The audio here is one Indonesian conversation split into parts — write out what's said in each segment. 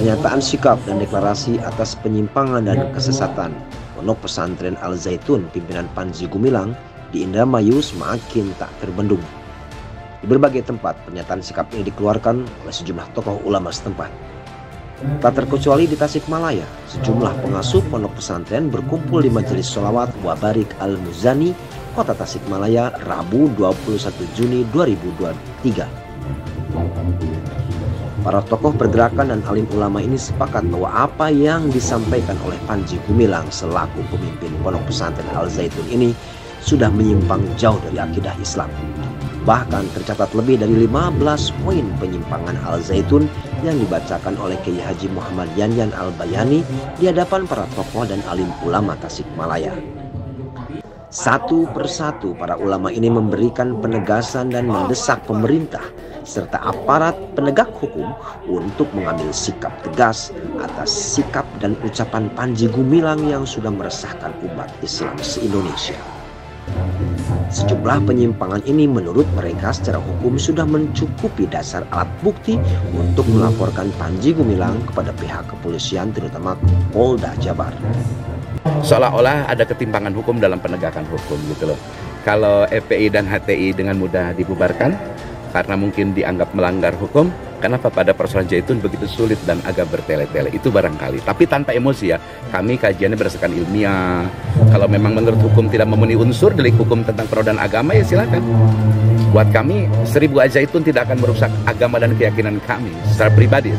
Pernyataan sikap dan deklarasi atas penyimpangan dan kesesatan Pondok Pesantren Al Zaitun pimpinan Panji Gumilang di Indramayu semakin tak terbendung. Di berbagai tempat pernyataan sikap ini dikeluarkan oleh sejumlah tokoh ulama setempat. Tak terkecuali di Tasikmalaya, sejumlah pengasuh pondok pesantren berkumpul di Majelis Sholawat Wabarik Al-Muzani, Kota Tasikmalaya, Rabu 21 Juni 2023. Para tokoh pergerakan dan alim ulama ini sepakat bahwa apa yang disampaikan oleh Panji Gumilang selaku pemimpin pondok pesantren Al Zaitun ini sudah menyimpang jauh dari akidah Islam. Bahkan tercatat lebih dari 15 poin penyimpangan Al Zaitun yang dibacakan oleh Kiai Haji Muhammad Yanyan Al-Bayani di hadapan para tokoh dan alim ulama Tasikmalaya. Satu persatu para ulama ini memberikan penegasan dan mendesak pemerintah serta aparat penegak hukum untuk mengambil sikap tegas atas sikap dan ucapan Panji Gumilang yang sudah meresahkan umat Islam se-Indonesia. Sejumlah penyimpangan ini menurut mereka secara hukum sudah mencukupi dasar alat bukti untuk melaporkan Panji Gumilang kepada pihak kepolisian terutama Polda Jabar. Seolah-olah ada ketimpangan hukum dalam penegakan hukum gitu loh. Kalau FPI dan HTI dengan mudah dibubarkan karena mungkin dianggap melanggar hukum, kenapa pada persoalan Zaitun begitu sulit dan agak bertele-tele? Itu barangkali. Tapi tanpa emosi ya, kami kajiannya berdasarkan ilmiah. Kalau memang menurut hukum tidak memenuhi unsur delik hukum tentang penodaan agama, ya silakan. Buat kami, 1000 Zaitun tidak akan merusak agama dan keyakinan kami secara pribadi.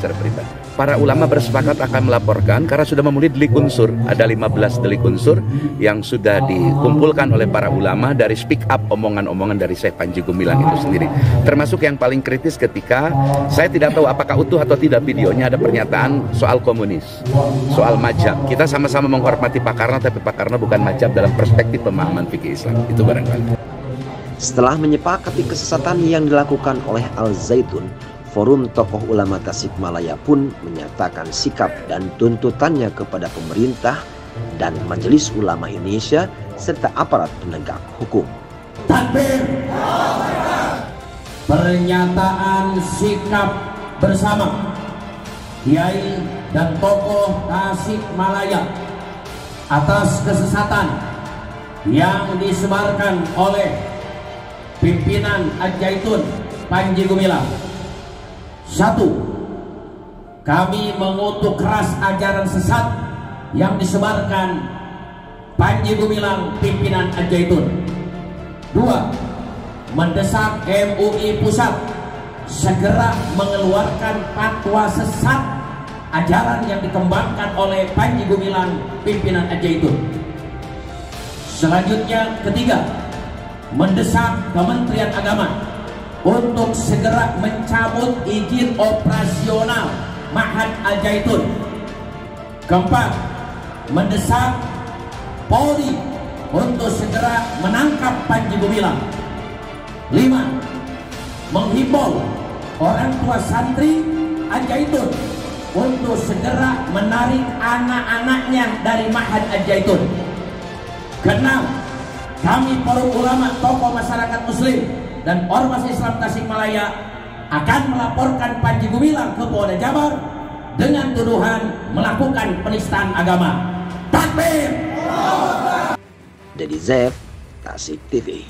Para ulama bersepakat akan melaporkan karena sudah memenuhi delik unsur. Ada 15 delik unsur yang sudah dikumpulkan oleh para ulama dari speak up omongan-omongan dari Syekh Panji Gumilang itu sendiri. Termasuk yang paling kritis ketika saya tidak tahu apakah utuh atau tidak videonya, ada pernyataan soal komunis, soal mazhab. Kita sama-sama menghormati Pak Karno, tapi Pak Karno bukan mazhab dalam perspektif pemahaman fikih Islam. Itu barangkali. Setelah menyepakati kesesatan yang dilakukan oleh Al Zaitun, Forum Tokoh Ulama Tasikmalaya pun menyatakan sikap dan tuntutannya kepada pemerintah dan Majelis Ulama Indonesia serta aparat penegak hukum. Takbir! Pernyataan sikap bersama Kiai dan tokoh Tasikmalaya atas kesesatan yang disebarkan oleh pimpinan Al Zaitun Panji Gumilang. 1. Kami mengutuk keras ajaran sesat yang disebarkan Panji Gumilang pimpinan Al Zaitun. 2. Mendesak MUI Pusat segera mengeluarkan fatwa sesat ajaran yang dikembangkan oleh Panji Gumilang pimpinan Al Zaitun. Selanjutnya, 3. Mendesak Kementerian Agama untuk segera mencabut izin operasional Ma'had Al Zaitun. 4. Mendesak Polri untuk segera menangkap Panji Gumilang. 5. Menghimbau orang tua santri Al Zaitun untuk segera menarik anak-anaknya dari Ma'had Al Zaitun. 6. Kami para ulama, tokoh masyarakat muslim dan ormas Islam Tasikmalaya akan melaporkan Panji Gumilang ke Polda Jabar dengan tuduhan melakukan penistaan agama. Takbir! Dedi Zef, Tasik TV.